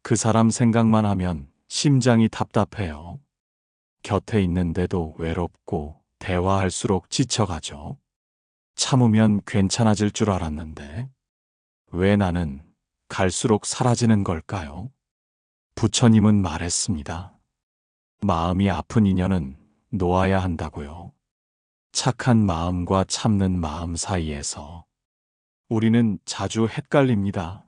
그 사람 생각만 하면 심장이 답답해요. 곁에 있는데도 외롭고 대화할수록 지쳐가죠. 참으면 괜찮아질 줄 알았는데 왜 나는 갈수록 사라지는 걸까요? 부처님은 말했습니다. 마음이 아픈 인연은 놓아야 한다고요. 착한 마음과 참는 마음 사이에서 우리는 자주 헷갈립니다.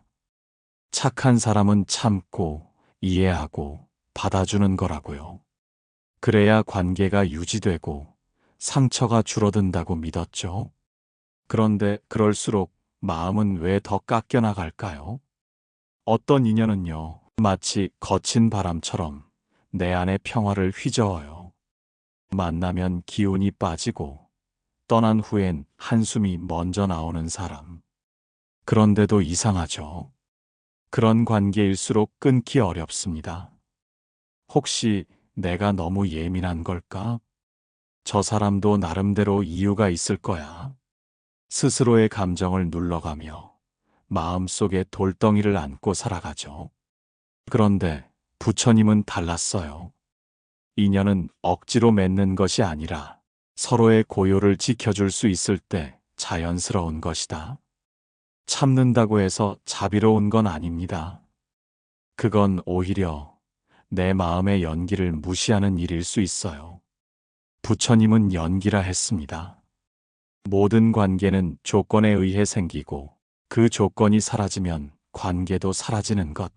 착한 사람은 참고 이해하고 받아주는 거라고요. 그래야 관계가 유지되고 상처가 줄어든다고 믿었죠. 그런데 그럴수록 마음은 왜 더 깎여나갈까요? 어떤 인연은요, 마치 거친 바람처럼 내 안의 평화를 휘저어요. 만나면 기운이 빠지고 떠난 후엔 한숨이 먼저 나오는 사람. 그런데도 이상하죠. 그런 관계일수록 끊기 어렵습니다. 혹시 내가 너무 예민한 걸까? 저 사람도 나름대로 이유가 있을 거야. 스스로의 감정을 눌러가며 마음속에 돌덩이를 안고 살아가죠. 그런데 부처님은 달랐어요. 인연은 억지로 맺는 것이 아니라 서로의 고요를 지켜줄 수 있을 때 자연스러운 것이다. 참는다고 해서 자비로운 건 아닙니다. 그건 오히려 내 마음의 연기를 무시하는 일일 수 있어요. 부처님은 연기라 했습니다. 모든 관계는 조건에 의해 생기고 그 조건이 사라지면 관계도 사라지는 것.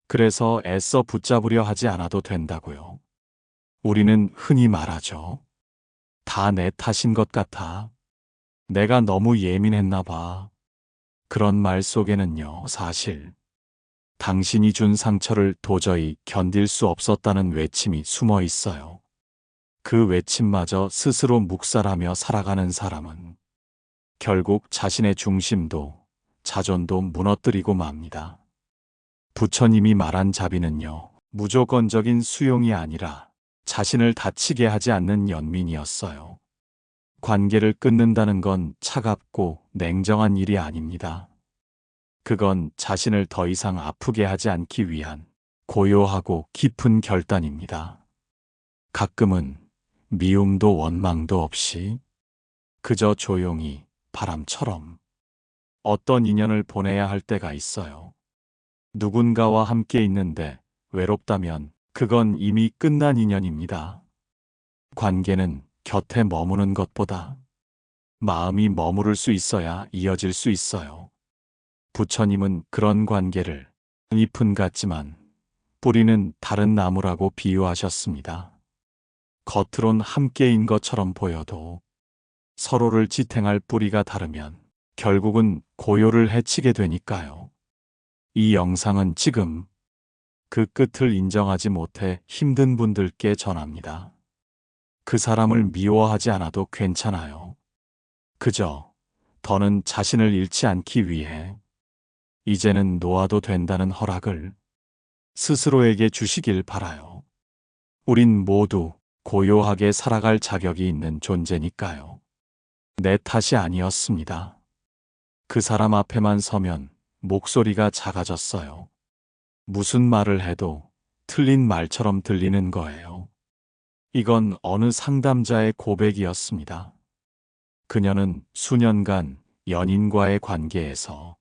그래서 애써 붙잡으려 하지 않아도 된다고요. 우리는 흔히 말하죠. 다 내 탓인 것 같아. 내가 너무 예민했나 봐. 그런 말 속에는요, 사실 당신이 준 상처를 도저히 견딜 수 없었다는 외침이 숨어 있어요. 그 외침마저 스스로 묵살하며 살아가는 사람은 결국 자신의 중심도 자존도 무너뜨리고 맙니다. 부처님이 말한 자비는요, 무조건적인 수용이 아니라 자신을 다치게 하지 않는 연민이었어요. 관계를 끊는다는 건 차갑고 냉정한 일이 아닙니다. 그건 자신을 더 이상 아프게 하지 않기 위한 고요하고 깊은 결단입니다. 가끔은 미움도 원망도 없이 그저 조용히 바람처럼 어떤 인연을 보내야 할 때가 있어요. 누군가와 함께 있는데 외롭다면 그건 이미 끝난 인연입니다. 관계는 곁에 머무는 것보다 마음이 머무를 수 있어야 이어질 수 있어요. 부처님은 그런 관계를 잎은 같지만 뿌리는 다른 나무라고 비유하셨습니다. 겉으론 함께인 것처럼 보여도 서로를 지탱할 뿌리가 다르면 결국은 고요를 해치게 되니까요. 이 영상은 지금 그 끝을 인정하지 못해 힘든 분들께 전합니다. 그 사람을 미워하지 않아도 괜찮아요. 그저 더는 자신을 잃지 않기 위해 이제는 놓아도 된다는 허락을 스스로에게 주시길 바라요. 우린 모두 고요하게 살아갈 자격이 있는 존재니까요. 내 탓이 아니었습니다. 그 사람 앞에만 서면 목소리가 작아졌어요. 무슨 말을 해도 틀린 말처럼 들리는 거예요. 이건 어느 상담자의 고백이었습니다. 그녀는 수년간 연인과의 관계에서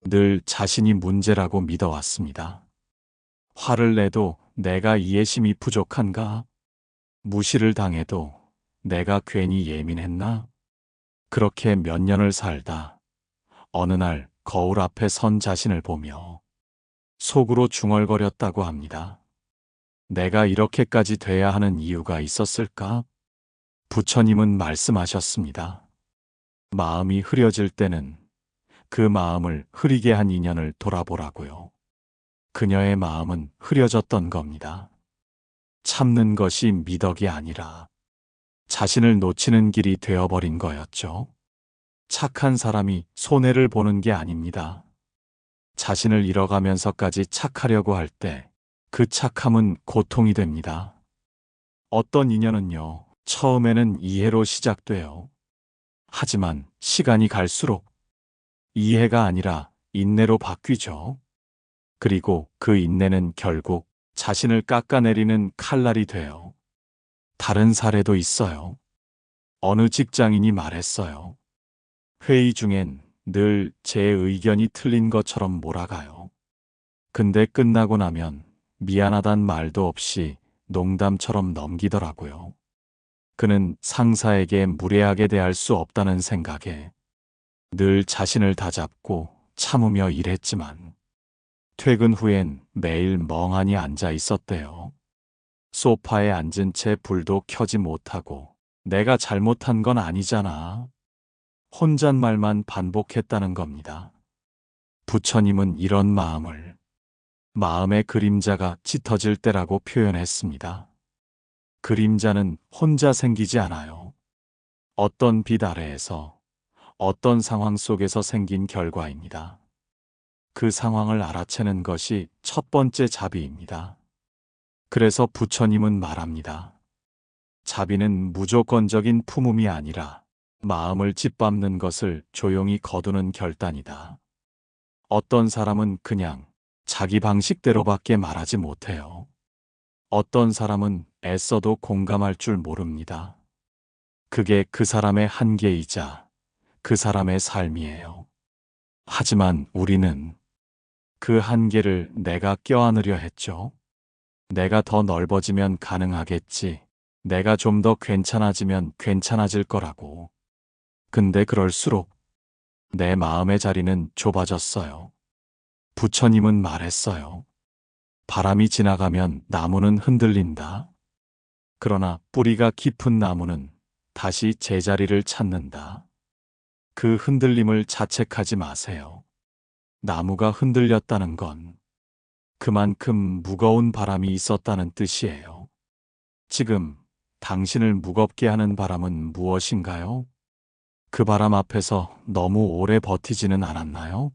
늘 자신이 문제라고 믿어왔습니다. 화를 내도 내가 이해심이 부족한가? 무시를 당해도 내가 괜히 예민했나? 그렇게 몇 년을 살다 어느 날 거울 앞에 선 자신을 보며 속으로 중얼거렸다고 합니다. 내가 이렇게까지 돼야 하는 이유가 있었을까? 부처님은 말씀하셨습니다. 마음이 흐려질 때는 그 마음을 흐리게 한 인연을 돌아보라고요. 그녀의 마음은 흐려졌던 겁니다. 참는 것이 미덕이 아니라 자신을 놓치는 길이 되어버린 거였죠. 착한 사람이 손해를 보는 게 아닙니다. 자신을 잃어가면서까지 착하려고 할 때 그 착함은 고통이 됩니다. 어떤 인연은요, 처음에는 이해로 시작돼요. 하지만 시간이 갈수록 이해가 아니라 인내로 바뀌죠. 그리고 그 인내는 결국 자신을 깎아내리는 칼날이 돼요. 다른 사례도 있어요. 어느 직장인이 말했어요. 회의 중엔 늘 제 의견이 틀린 것처럼 몰아가요. 근데 끝나고 나면 미안하단 말도 없이 농담처럼 넘기더라고요. 그는 상사에게 무례하게 대할 수 없다는 생각에 늘 자신을 다잡고 참으며 일했지만 퇴근 후엔 매일 멍하니 앉아 있었대요. 소파에 앉은 채 불도 켜지 못하고 내가 잘못한 건 아니잖아. 혼잣말만 반복했다는 겁니다. 부처님은 이런 마음을 마음의 그림자가 짙어질 때라고 표현했습니다. 그림자는 혼자 생기지 않아요. 어떤 빛 아래에서 어떤 상황 속에서 생긴 결과입니다. 그 상황을 알아채는 것이 첫 번째 자비입니다. 그래서 부처님은 말합니다. 자비는 무조건적인 품음이 아니라 마음을 짓밟는 것을 조용히 거두는 결단이다. 어떤 사람은 그냥 자기 방식대로밖에 말하지 못해요. 어떤 사람은 애써도 공감할 줄 모릅니다. 그게 그 사람의 한계이자 그 사람의 삶이에요. 하지만 우리는 그 한계를 내가 껴안으려 했죠. 내가 더 넓어지면 가능하겠지. 내가 좀 더 괜찮아지면 괜찮아질 거라고. 근데 그럴수록 내 마음의 자리는 좁아졌어요. 부처님은 말했어요. 바람이 지나가면 나무는 흔들린다. 그러나 뿌리가 깊은 나무는 다시 제자리를 찾는다. 그 흔들림을 자책하지 마세요. 나무가 흔들렸다는 건 그만큼 무거운 바람이 있었다는 뜻이에요. 지금 당신을 무겁게 하는 바람은 무엇인가요? 그 바람 앞에서 너무 오래 버티지는 않았나요?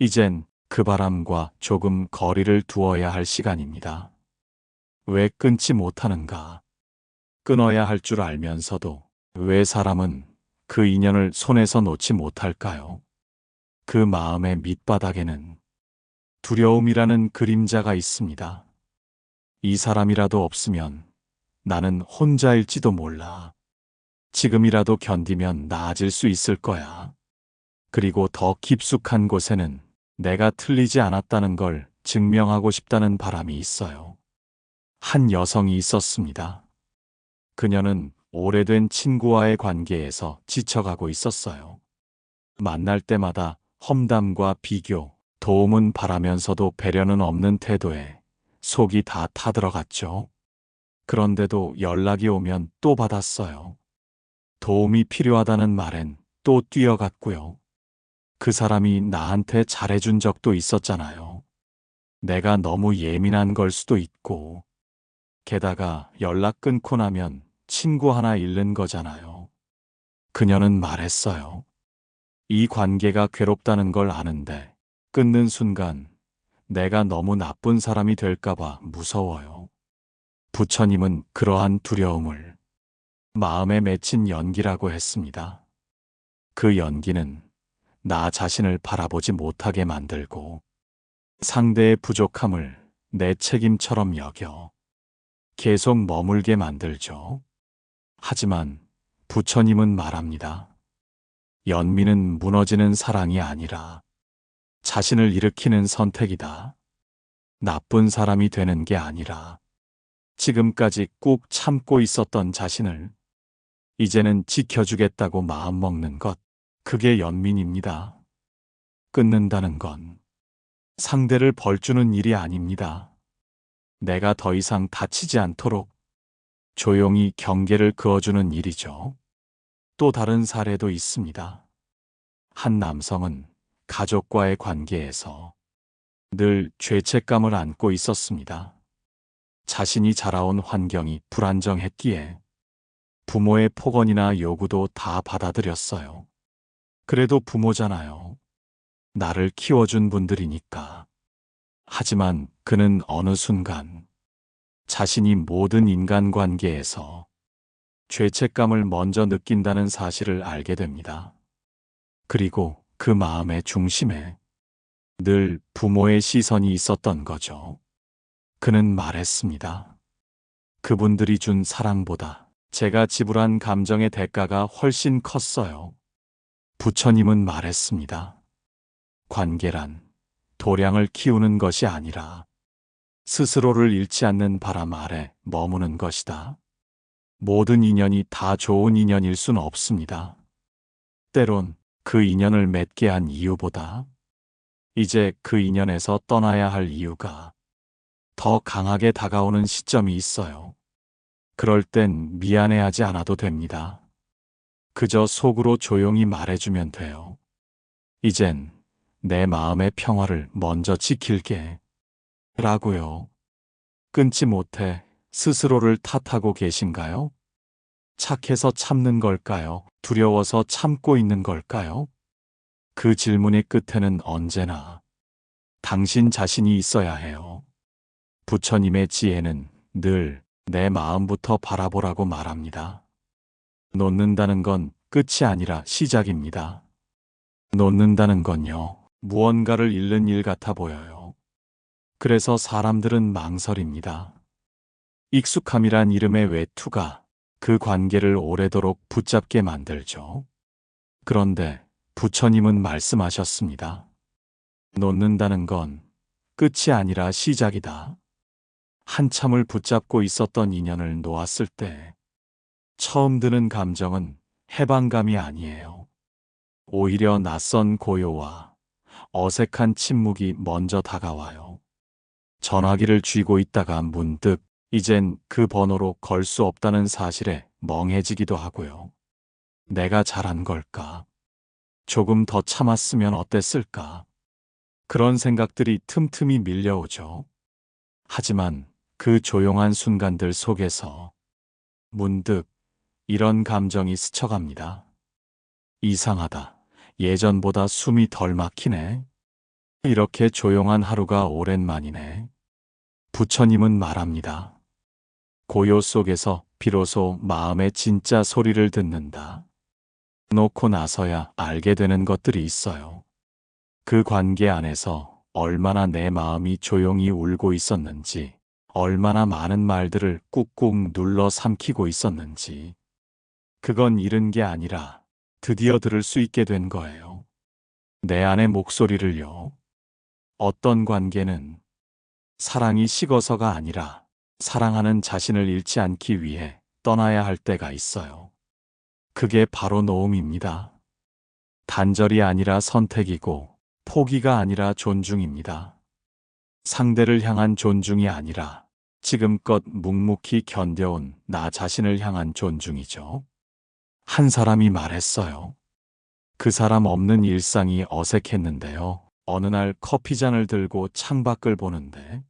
이젠 그 바람과 조금 거리를 두어야 할 시간입니다. 왜 끊지 못하는가? 끊어야 할 줄 알면서도 왜 사람은 그 인연을 손에서 놓지 못할까요? 그 마음의 밑바닥에는 두려움이라는 그림자가 있습니다. 이 사람이라도 없으면 나는 혼자일지도 몰라. 지금이라도 견디면 나아질 수 있을 거야. 그리고 더 깊숙한 곳에는 내가 틀리지 않았다는 걸 증명하고 싶다는 바람이 있어요. 한 여성이 있었습니다. 그녀는 오래된 친구와의 관계에서 지쳐가고 있었어요. 만날 때마다 험담과 비교, 도움은 바라면서도 배려는 없는 태도에 속이 다 타들어갔죠. 그런데도 연락이 오면 또 받았어요. 도움이 필요하다는 말엔 또 뛰어갔고요. 그 사람이 나한테 잘해준 적도 있었잖아요. 내가 너무 예민한 걸 수도 있고, 게다가 연락 끊고 나면 친구 하나 잃는 거잖아요. 그녀는 말했어요. 이 관계가 괴롭다는 걸 아는데 끊는 순간 내가 너무 나쁜 사람이 될까봐 무서워요. 부처님은 그러한 두려움을 마음에 맺힌 연기라고 했습니다. 그 연기는 나 자신을 바라보지 못하게 만들고 상대의 부족함을 내 책임처럼 여겨 계속 머물게 만들죠. 하지만 부처님은 말합니다. 연민은 무너지는 사랑이 아니라 자신을 일으키는 선택이다. 나쁜 사람이 되는 게 아니라 지금까지 꾹 참고 있었던 자신을 이제는 지켜주겠다고 마음먹는 것, 그게 연민입니다. 끊는다는 건 상대를 벌주는 일이 아닙니다. 내가 더 이상 다치지 않도록 조용히 경계를 그어주는 일이죠. 또 다른 사례도 있습니다. 한 남성은 가족과의 관계에서 늘 죄책감을 안고 있었습니다. 자신이 자라온 환경이 불안정했기에 부모의 폭언이나 요구도 다 받아들였어요. 그래도 부모잖아요. 나를 키워준 분들이니까. 하지만 그는 어느 순간 자신이 모든 인간관계에서 죄책감을 먼저 느낀다는 사실을 알게 됩니다. 그리고 그 마음의 중심에 늘 부모의 시선이 있었던 거죠. 그는 말했습니다. 그분들이 준 사랑보다 제가 지불한 감정의 대가가 훨씬 컸어요. 부처님은 말했습니다. 관계란 도량을 키우는 것이 아니라 스스로를 잃지 않는 바람 아래 머무는 것이다. 모든 인연이 다 좋은 인연일 순 없습니다. 때론 그 인연을 맺게 한 이유보다 이제 그 인연에서 떠나야 할 이유가 더 강하게 다가오는 시점이 있어요. 그럴 땐 미안해하지 않아도 됩니다. 그저 속으로 조용히 말해주면 돼요. 이젠 내 마음의 평화를 먼저 지킬게. 라고요. 끊지 못해 스스로를 탓하고 계신가요? 착해서 참는 걸까요? 두려워서 참고 있는 걸까요? 그 질문의 끝에는 언제나 당신 자신이 있어야 해요. 부처님의 지혜는 늘 내 마음부터 바라보라고 말합니다. 놓는다는 건 끝이 아니라 시작입니다. 놓는다는 건요, 무언가를 잃는 일 같아 보여요. 그래서 사람들은 망설입니다. 익숙함이란 이름의 외투가 그 관계를 오래도록 붙잡게 만들죠. 그런데 부처님은 말씀하셨습니다. 놓는다는 건 끝이 아니라 시작이다. 한참을 붙잡고 있었던 인연을 놓았을 때 처음 드는 감정은 해방감이 아니에요. 오히려 낯선 고요와 어색한 침묵이 먼저 다가와요. 전화기를 쥐고 있다가 문득 이젠 그 번호로 걸 수 없다는 사실에 멍해지기도 하고요. 내가 잘한 걸까? 조금 더 참았으면 어땠을까? 그런 생각들이 틈틈이 밀려오죠. 하지만 그 조용한 순간들 속에서 문득 이런 감정이 스쳐갑니다. 이상하다. 예전보다 숨이 덜 막히네. 이렇게 조용한 하루가 오랜만이네. 부처님은 말합니다. 고요 속에서 비로소 마음의 진짜 소리를 듣는다. 놓고 나서야 알게 되는 것들이 있어요. 그 관계 안에서 얼마나 내 마음이 조용히 울고 있었는지, 얼마나 많은 말들을 꾹꾹 눌러 삼키고 있었는지. 그건 잃은 게 아니라 드디어 들을 수 있게 된 거예요. 내 안의 목소리를요. 어떤 관계는 사랑이 식어서가 아니라 사랑하는 자신을 잃지 않기 위해 떠나야 할 때가 있어요. 그게 바로 놓음입니다. 단절이 아니라 선택이고 포기가 아니라 존중입니다. 상대를 향한 존중이 아니라 지금껏 묵묵히 견뎌온 나 자신을 향한 존중이죠. 한 사람이 말했어요. 그 사람 없는 일상이 어색했는데요. 어느 날 커피잔을 들고 창밖을 보는데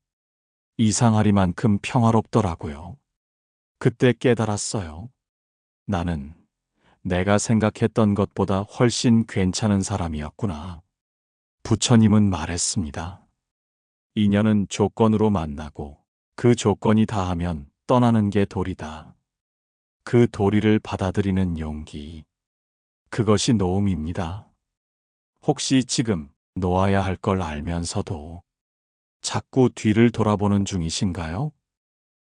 이상하리만큼 평화롭더라고요. 그때 깨달았어요. 나는 내가 생각했던 것보다 훨씬 괜찮은 사람이었구나. 부처님은 말했습니다. 인연은 조건으로 만나고 그 조건이 다하면 떠나는 게 도리다. 그 도리를 받아들이는 용기. 그것이 놓음입니다. 혹시 지금 놓아야 할 걸 알면서도 자꾸 뒤를 돌아보는 중이신가요?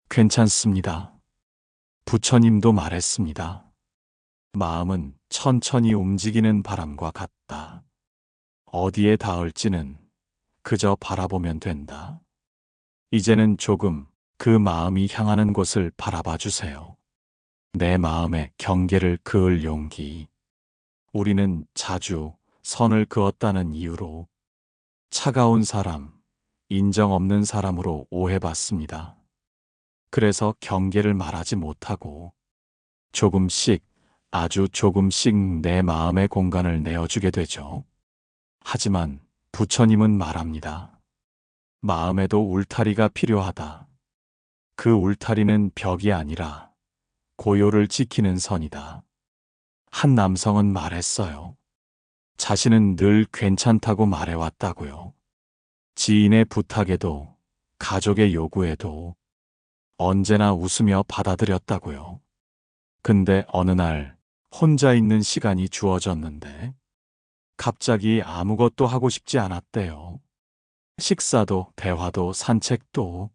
괜찮습니다. 부처님도 말했습니다. 마음은 천천히 움직이는 바람과 같다. 어디에 닿을지는 그저 바라보면 된다. 이제는 조금 그 마음이 향하는 곳을 바라봐 주세요. 내 마음의 경계를 그을 용기. 우리는 자주 선을 그었다는 이유로 차가운 사람, 인정 없는 사람으로 오해받습니다. 그래서 경계를 말하지 못하고 조금씩, 아주 조금씩 내 마음의 공간을 내어주게 되죠. 하지만 부처님은 말합니다. 마음에도 울타리가 필요하다. 그 울타리는 벽이 아니라 고요를 지키는 선이다. 한 남성은 말했어요. 자신은 늘 괜찮다고 말해왔다고요. 지인의 부탁에도 가족의 요구에도 언제나 웃으며 받아들였다고요. 근데 어느 날 혼자 있는 시간이 주어졌는데 갑자기 아무것도 하고 싶지 않았대요. 식사도, 대화도, 산책도,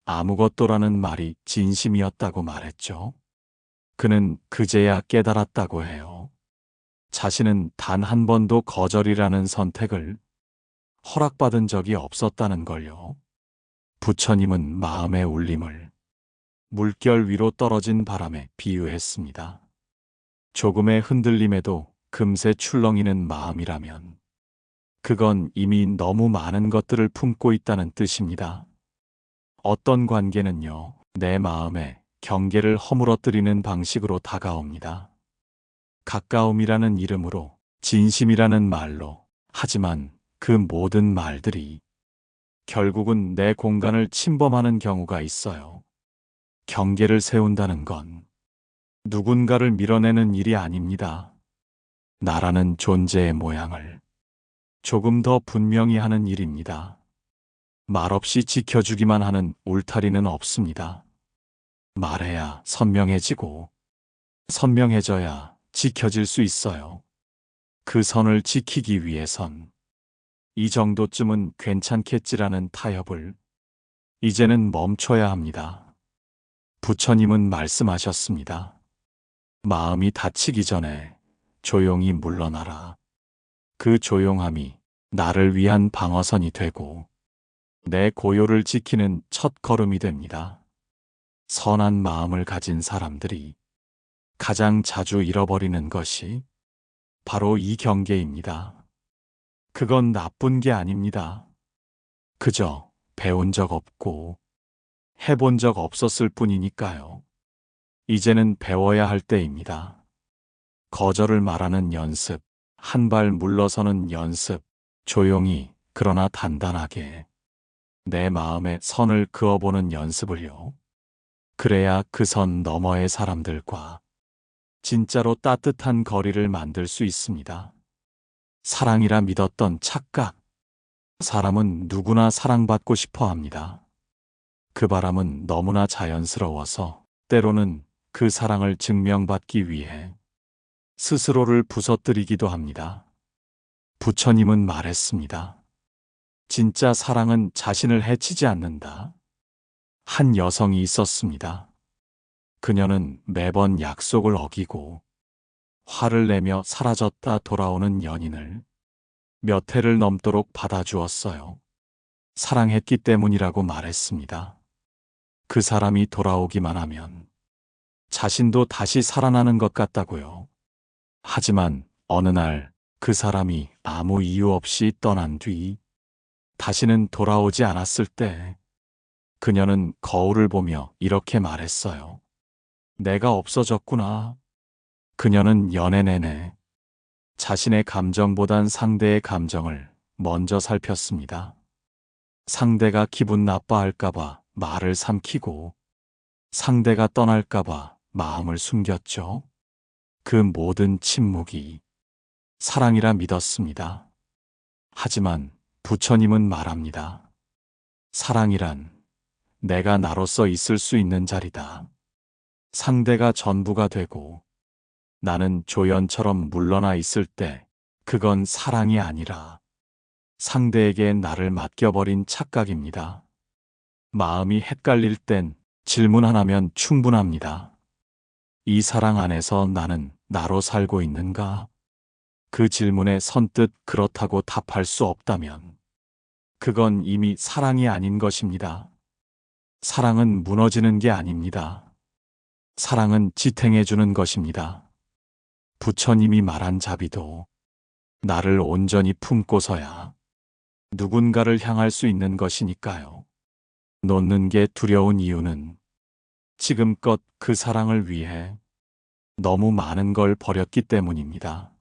아무것도라는 말이 진심이었다고 말했죠. 그는 그제야 깨달았다고 해요. 자신은 단 한 번도 거절이라는 선택을 허락받은 적이 없었다는 걸요. 부처님은 마음의 울림을 물결 위로 떨어진 바람에 비유했습니다. 조금의 흔들림에도 금세 출렁이는 마음이라면 그건 이미 너무 많은 것들을 품고 있다는 뜻입니다. 어떤 관계는요, 내 마음에 경계를 허물어뜨리는 방식으로 다가옵니다. 가까움이라는 이름으로, 진심이라는 말로. 하지만 그 모든 말들이 결국은 내 공간을 침범하는 경우가 있어요. 경계를 세운다는 건 누군가를 밀어내는 일이 아닙니다. 나라는 존재의 모양을 조금 더 분명히 하는 일입니다. 말없이 지켜주기만 하는 울타리는 없습니다. 말해야 선명해지고, 선명해져야 지켜질 수 있어요. 그 선을 지키기 위해선 이 정도쯤은 괜찮겠지라는 타협을 이제는 멈춰야 합니다. 부처님은 말씀하셨습니다. 마음이 다치기 전에 조용히 물러나라. 그 조용함이 나를 위한 방어선이 되고 내 고요를 지키는 첫 걸음이 됩니다. 선한 마음을 가진 사람들이 가장 자주 잃어버리는 것이 바로 이 경계입니다. 그건 나쁜 게 아닙니다. 그저 배운 적 없고 해본 적 없었을 뿐이니까요. 이제는 배워야 할 때입니다. 거절을 말하는 연습, 한 발 물러서는 연습, 조용히 그러나 단단하게 내 마음에 선을 그어보는 연습을요. 그래야 그 선 너머의 사람들과 진짜로 따뜻한 거리를 만들 수 있습니다. 사랑이라 믿었던 착각. 사람은 누구나 사랑받고 싶어 합니다. 그 바람은 너무나 자연스러워서 때로는 그 사랑을 증명받기 위해 스스로를 부서뜨리기도 합니다. 부처님은 말했습니다. 진짜 사랑은 자신을 해치지 않는다. 한 여성이 있었습니다. 그녀는 매번 약속을 어기고 화를 내며 사라졌다 돌아오는 연인을 몇 해를 넘도록 받아주었어요. 사랑했기 때문이라고 말했습니다. 그 사람이 돌아오기만 하면 자신도 다시 살아나는 것 같다고요. 하지만 어느 날 그 사람이 아무 이유 없이 떠난 뒤 다시는 돌아오지 않았을 때 그녀는 거울을 보며 이렇게 말했어요. 내가 없어졌구나. 그녀는 연애 내내 자신의 감정보단 상대의 감정을 먼저 살폈습니다. 상대가 기분 나빠할까봐 말을 삼키고 상대가 떠날까봐 마음을 숨겼죠. 그 모든 침묵이 사랑이라 믿었습니다. 하지만 부처님은 말합니다. 사랑이란 내가 나로서 있을 수 있는 자리다. 상대가 전부가 되고 나는 조연처럼 물러나 있을 때 그건 사랑이 아니라 상대에게 나를 맡겨버린 착각입니다. 마음이 헷갈릴 땐 질문 하나면 충분합니다. 이 사랑 안에서 나는 나로 살고 있는가? 그 질문에 선뜻 그렇다고 답할 수 없다면 그건 이미 사랑이 아닌 것입니다. 사랑은 무너지는 게 아닙니다. 사랑은 지탱해주는 것입니다. 부처님이 말한 자비도 나를 온전히 품고서야 누군가를 향할 수 있는 것이니까요. 놓는 게 두려운 이유는 지금껏 그 사랑을 위해 너무 많은 걸 버렸기 때문입니다.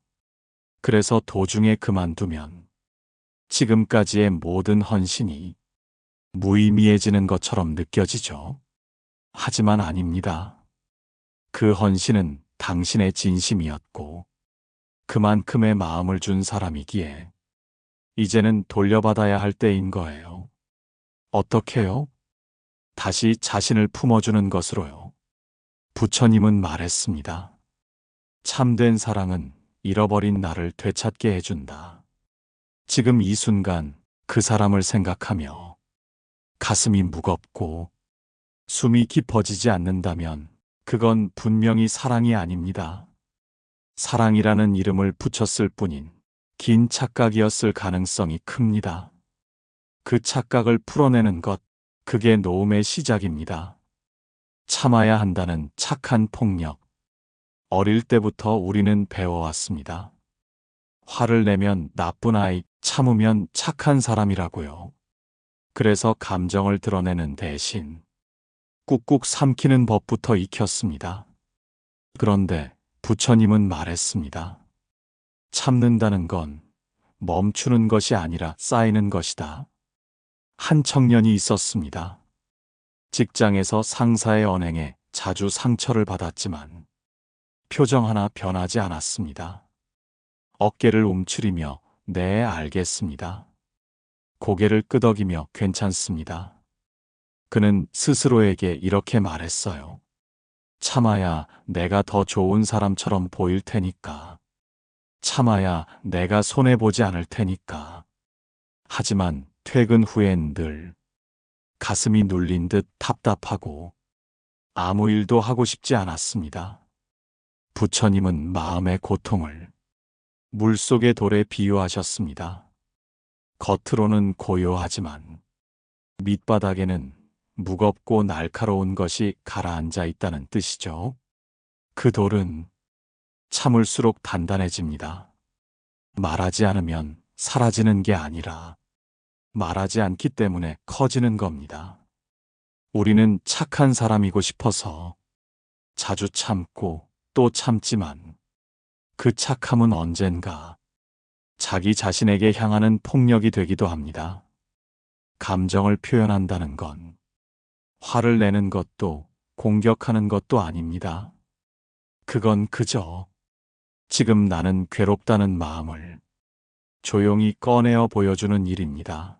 그래서 도중에 그만두면 지금까지의 모든 헌신이 무의미해지는 것처럼 느껴지죠. 하지만 아닙니다. 그 헌신은 당신의 진심이었고 그만큼의 마음을 준 사람이기에 이제는 돌려받아야 할 때인 거예요. 어떻게요? 다시 자신을 품어주는 것으로요. 부처님은 말했습니다. 참된 사랑은 잃어버린 나를 되찾게 해준다. 지금 이 순간 그 사람을 생각하며 가슴이 무겁고 숨이 깊어지지 않는다면 그건 분명히 사랑이 아닙니다. 사랑이라는 이름을 붙였을 뿐인 긴 착각이었을 가능성이 큽니다. 그 착각을 풀어내는 것, 그게 노움의 시작입니다. 참아야 한다는 착한 폭력. 어릴 때부터 우리는 배워왔습니다. 화를 내면 나쁜 아이, 참으면 착한 사람이라고요. 그래서 감정을 드러내는 대신 꾹꾹 삼키는 법부터 익혔습니다. 그런데 부처님은 말했습니다. 참는다는 건 멈추는 것이 아니라 쌓이는 것이다. 한 청년이 있었습니다. 직장에서 상사의 언행에 자주 상처를 받았지만 표정 하나 변하지 않았습니다. 어깨를 움츠리며 네, 알겠습니다. 고개를 끄덕이며 괜찮습니다. 그는 스스로에게 이렇게 말했어요. 참아야 내가 더 좋은 사람처럼 보일 테니까. 참아야 내가 손해보지 않을 테니까. 하지만 퇴근 후엔 늘 가슴이 눌린 듯 답답하고 아무 일도 하고 싶지 않았습니다. 부처님은 마음의 고통을 물속의 돌에 비유하셨습니다. 겉으로는 고요하지만 밑바닥에는 무겁고 날카로운 것이 가라앉아 있다는 뜻이죠. 그 돌은 참을수록 단단해집니다. 말하지 않으면 사라지는 게 아니라 말하지 않기 때문에 커지는 겁니다. 우리는 착한 사람이고 싶어서 자주 참고 또 참지만 그 착함은 언젠가 자기 자신에게 향하는 폭력이 되기도 합니다. 감정을 표현한다는 건 화를 내는 것도 공격하는 것도 아닙니다. 그건 그저 지금 나는 괴롭다는 마음을 조용히 꺼내어 보여주는 일입니다.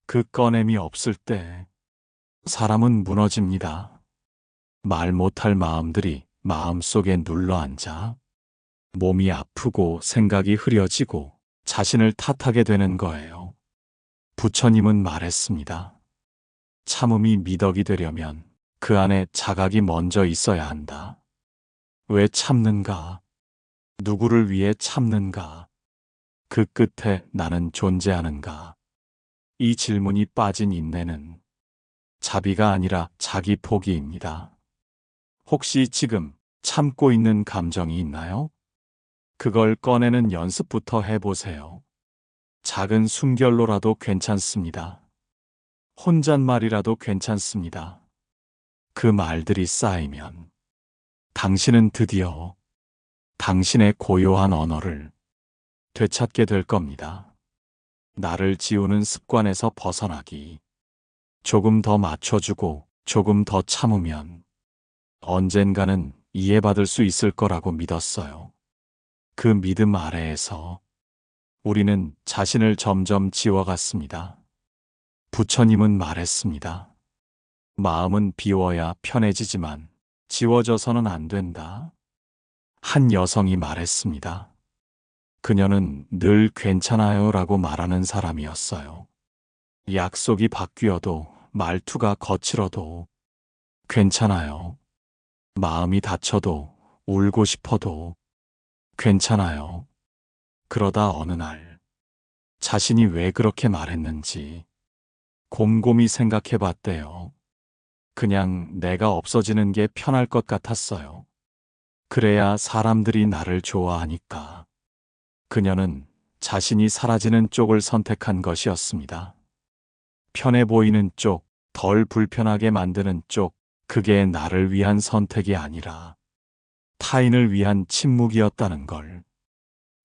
그 꺼냄이 없을 때 사람은 무너집니다. 말 못할 마음들이 마음속에 눌러앉아 몸이 아프고 생각이 흐려지고 자신을 탓하게 되는 거예요. 부처님은 말했습니다. 참음이 미덕이 되려면 그 안에 자각이 먼저 있어야 한다. 왜 참는가? 누구를 위해 참는가? 그 끝에 나는 존재하는가? 이 질문이 빠진 인내는 자비가 아니라 자기 포기입니다. 혹시 지금 참고 있는 감정이 있나요? 그걸 꺼내는 연습부터 해보세요. 작은 숨결로라도 괜찮습니다. 혼잣말이라도 괜찮습니다. 그 말들이 쌓이면 당신은 드디어 당신의 고요한 언어를 되찾게 될 겁니다. 나를 지우는 습관에서 벗어나기. 조금 더 맞춰주고 조금 더 참으면 언젠가는 이해받을 수 있을 거라고 믿었어요. 그 믿음 아래에서 우리는 자신을 점점 지워갔습니다. 부처님은 말했습니다. 마음은 비워야 편해지지만 지워져서는 안 된다. 한 여성이 말했습니다. 그녀는 늘 괜찮아요 라고 말하는 사람이었어요. 약속이 바뀌어도 말투가 거칠어도 괜찮아요. 마음이 다쳐도 울고 싶어도 괜찮아요. 그러다 어느 날 자신이 왜 그렇게 말했는지 곰곰이 생각해 봤대요. 그냥 내가 없어지는 게 편할 것 같았어요. 그래야 사람들이 나를 좋아하니까. 그녀는 자신이 사라지는 쪽을 선택한 것이었습니다. 편해 보이는 쪽, 덜 불편하게 만드는 쪽, 그게 나를 위한 선택이 아니라 타인을 위한 침묵이었다는 걸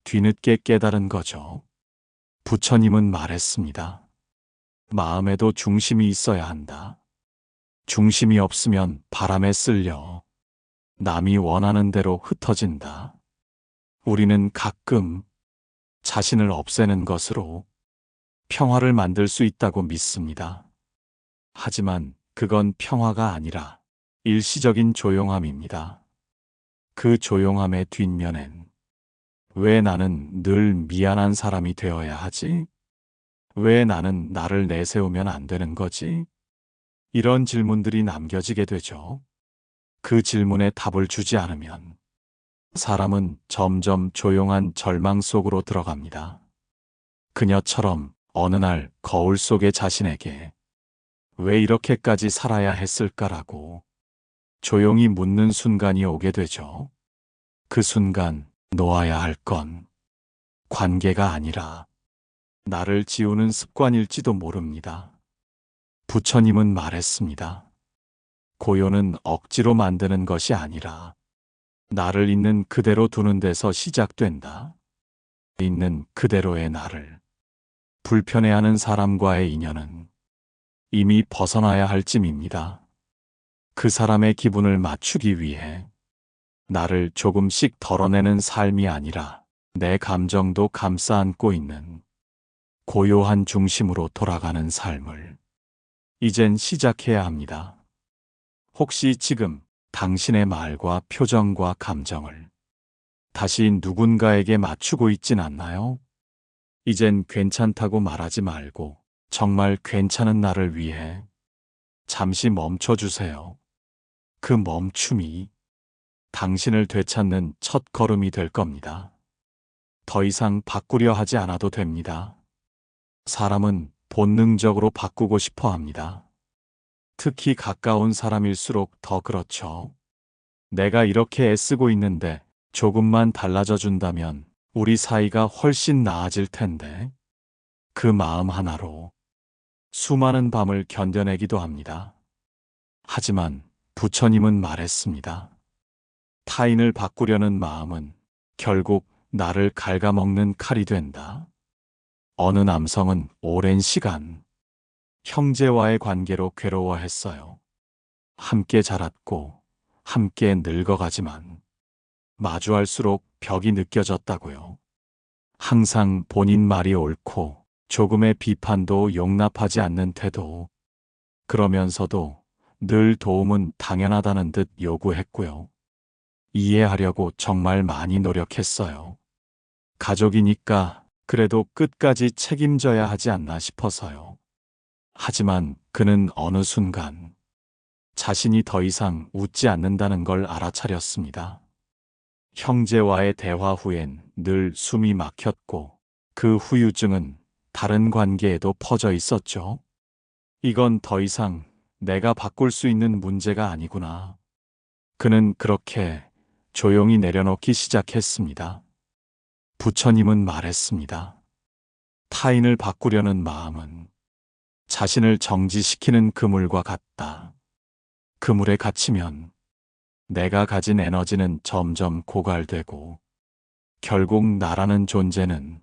뒤늦게 깨달은 거죠. 부처님은 말했습니다. 마음에도 중심이 있어야 한다. 중심이 없으면 바람에 쓸려 남이 원하는 대로 흩어진다. 우리는 가끔 자신을 없애는 것으로 평화를 만들 수 있다고 믿습니다. 하지만 그건 평화가 아니라 일시적인 조용함입니다. 그 조용함의 뒷면엔 왜 나는 늘 미안한 사람이 되어야 하지? 왜 나는 나를 내세우면 안 되는 거지? 이런 질문들이 남겨지게 되죠. 그 질문에 답을 주지 않으면 사람은 점점 조용한 절망 속으로 들어갑니다. 그녀처럼 어느 날 거울 속의 자신에게 왜 이렇게까지 살아야 했을까라고 조용히 묻는 순간이 오게 되죠. 그 순간 놓아야 할 건 관계가 아니라 나를 지우는 습관일지도 모릅니다. 부처님은 말했습니다. 고요는 억지로 만드는 것이 아니라 나를 있는 그대로 두는 데서 시작된다. 있는 그대로의 나를 불편해하는 사람과의 인연은 이미 벗어나야 할 쯤입니다. 그 사람의 기분을 맞추기 위해 나를 조금씩 덜어내는 삶이 아니라 내 감정도 감싸 안고 있는 고요한 중심으로 돌아가는 삶을 이젠 시작해야 합니다. 혹시 지금 당신의 말과 표정과 감정을 다시 누군가에게 맞추고 있진 않나요? 이젠 괜찮다고 말하지 말고 정말 괜찮은 나를 위해 잠시 멈춰주세요. 그 멈춤이 당신을 되찾는 첫 걸음이 될 겁니다. 더 이상 바꾸려 하지 않아도 됩니다. 사람은 본능적으로 바꾸고 싶어 합니다. 특히 가까운 사람일수록 더 그렇죠. 내가 이렇게 애쓰고 있는데 조금만 달라져 준다면 우리 사이가 훨씬 나아질 텐데. 그 마음 하나로 수많은 밤을 견뎌내기도 합니다. 하지만 부처님은 말했습니다. 타인을 바꾸려는 마음은 결국 나를 갉아먹는 칼이 된다. 어느 남성은 오랜 시간 형제와의 관계로 괴로워했어요. 함께 자랐고 함께 늙어가지만 마주할수록 벽이 느껴졌다고요. 항상 본인 말이 옳고 조금의 비판도 용납하지 않는 태도. 그러면서도 늘 도움은 당연하다는 듯 요구했고요. 이해하려고 정말 많이 노력했어요. 가족이니까 그래도 끝까지 책임져야 하지 않나 싶어서요. 하지만 그는 어느 순간 자신이 더 이상 웃지 않는다는 걸 알아차렸습니다. 형제와의 대화 후엔 늘 숨이 막혔고 그 후유증은 다른 관계에도 퍼져 있었죠. 이건 더 이상 내가 바꿀 수 있는 문제가 아니구나. 그는 그렇게 조용히 내려놓기 시작했습니다. 부처님은 말했습니다. 타인을 바꾸려는 마음은 자신을 정지시키는 그물과 같다. 그물에 갇히면 내가 가진 에너지는 점점 고갈되고 결국 나라는 존재는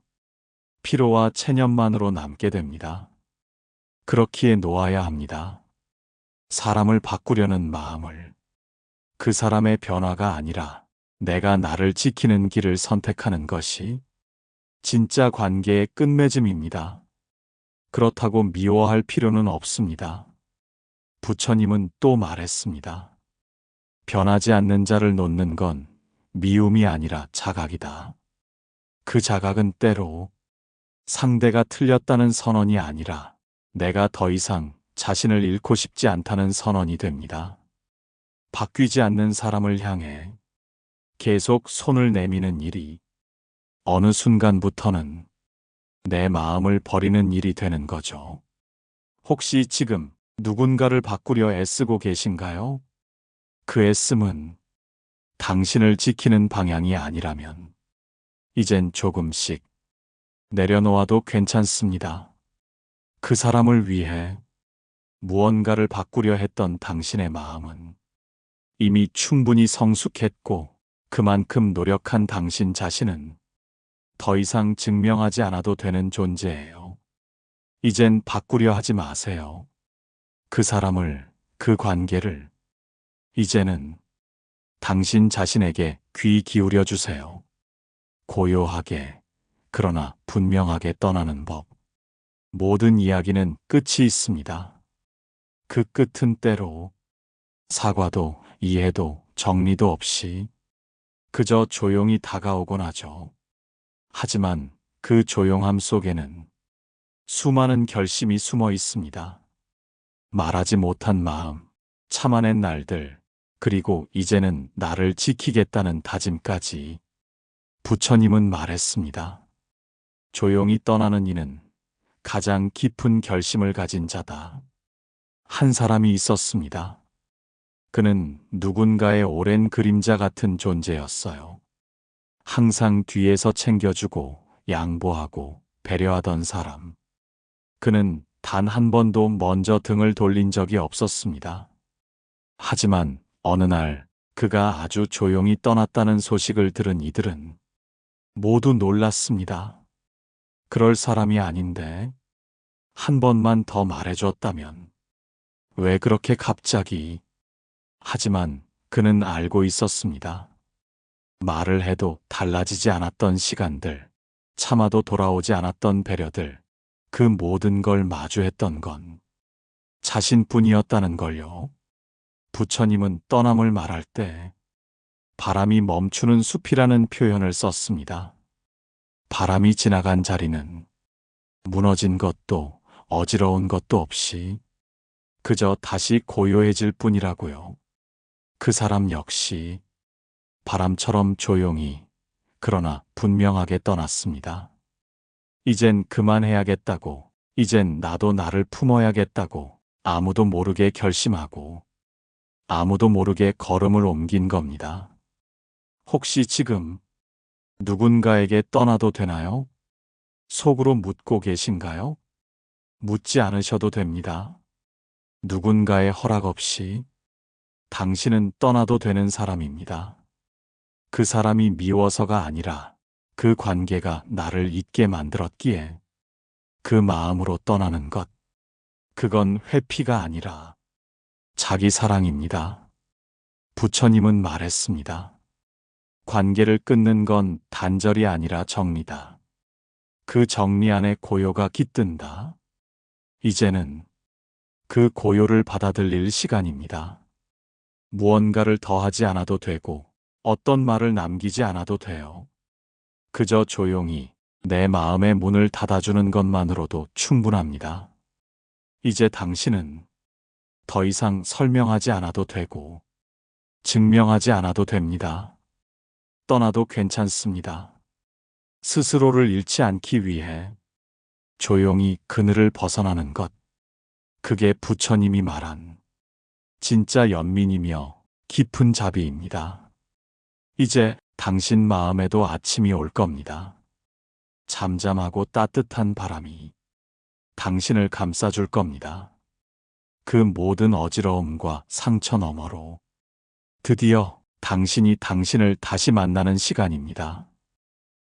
피로와 체념만으로 남게 됩니다. 그렇기에 놓아야 합니다. 사람을 바꾸려는 마음을. 그 사람의 변화가 아니라 내가 나를 지키는 길을 선택하는 것이 진짜 관계의 끝맺음입니다. 그렇다고 미워할 필요는 없습니다. 부처님은 또 말했습니다. 변하지 않는 자를 놓는 건 미움이 아니라 자각이다. 그 자각은 때로 상대가 틀렸다는 선언이 아니라 내가 더 이상 자신을 잃고 싶지 않다는 선언이 됩니다. 바뀌지 않는 사람을 향해 계속 손을 내미는 일이 어느 순간부터는 내 마음을 버리는 일이 되는 거죠. 혹시 지금 누군가를 바꾸려 애쓰고 계신가요? 그 애씀은 당신을 지키는 방향이 아니라면 이젠 조금씩 내려놓아도 괜찮습니다. 그 사람을 위해 무언가를 바꾸려 했던 당신의 마음은 이미 충분히 성숙했고 그만큼 노력한 당신 자신은 더 이상 증명하지 않아도 되는 존재예요. 이젠 바꾸려 하지 마세요. 그 사람을, 그 관계를. 이제는 당신 자신에게 귀 기울여 주세요. 고요하게, 그러나 분명하게 떠나는 법. 모든 이야기는 끝이 있습니다. 그 끝은 때로 사과도 이해도 정리도 없이 그저 조용히 다가오곤 하죠. 하지만 그 조용함 속에는 수많은 결심이 숨어 있습니다. 말하지 못한 마음, 참아낸 날들, 그리고 이제는 나를 지키겠다는 다짐까지. 부처님은 말했습니다. 조용히 떠나는 이는 가장 깊은 결심을 가진 자다. 한 사람이 있었습니다. 그는 누군가의 오랜 그림자 같은 존재였어요. 항상 뒤에서 챙겨주고 양보하고 배려하던 사람. 그는 단 한 번도 먼저 등을 돌린 적이 없었습니다. 하지만 어느 날 그가 아주 조용히 떠났다는 소식을 들은 이들은 모두 놀랐습니다. 그럴 사람이 아닌데 한 번만 더 말해줬다면 왜 그렇게 갑자기. 하지만 그는 알고 있었습니다. 말을 해도 달라지지 않았던 시간들, 참아도 돌아오지 않았던 배려들, 그 모든 걸 마주했던 건 자신뿐이었다는 걸요. 부처님은 떠남을 말할 때 바람이 멈추는 숲이라는 표현을 썼습니다. 바람이 지나간 자리는 무너진 것도 어지러운 것도 없이 그저 다시 고요해질 뿐이라고요. 그 사람 역시 바람처럼 조용히 그러나 분명하게 떠났습니다. 이젠 그만해야겠다고, 이젠 나도 나를 품어야겠다고 아무도 모르게 결심하고 아무도 모르게 걸음을 옮긴 겁니다. 혹시 지금 누군가에게 떠나도 되나요? 속으로 묻고 계신가요? 묻지 않으셔도 됩니다. 누군가의 허락 없이 당신은 떠나도 되는 사람입니다. 그 사람이 미워서가 아니라 그 관계가 나를 잊게 만들었기에 그 마음으로 떠나는 것. 그건 회피가 아니라 자기 사랑입니다. 부처님은 말했습니다. 관계를 끊는 건 단절이 아니라 정리다. 그 정리 안에 고요가 깃든다. 이제는 그 고요를 받아들일 시간입니다. 무언가를 더하지 않아도 되고 어떤 말을 남기지 않아도 돼요. 그저 조용히 내 마음의 문을 닫아주는 것만으로도 충분합니다. 이제 당신은 더 이상 설명하지 않아도 되고 증명하지 않아도 됩니다. 떠나도 괜찮습니다. 스스로를 잃지 않기 위해 조용히 그늘을 벗어나는 것. 그게 부처님이 말한 진짜 연민이며 깊은 자비입니다. 이제 당신 마음에도 아침이 올 겁니다. 잠잠하고 따뜻한 바람이 당신을 감싸줄 겁니다. 그 모든 어지러움과 상처 너머로 드디어 당신이 당신을 다시 만나는 시간입니다.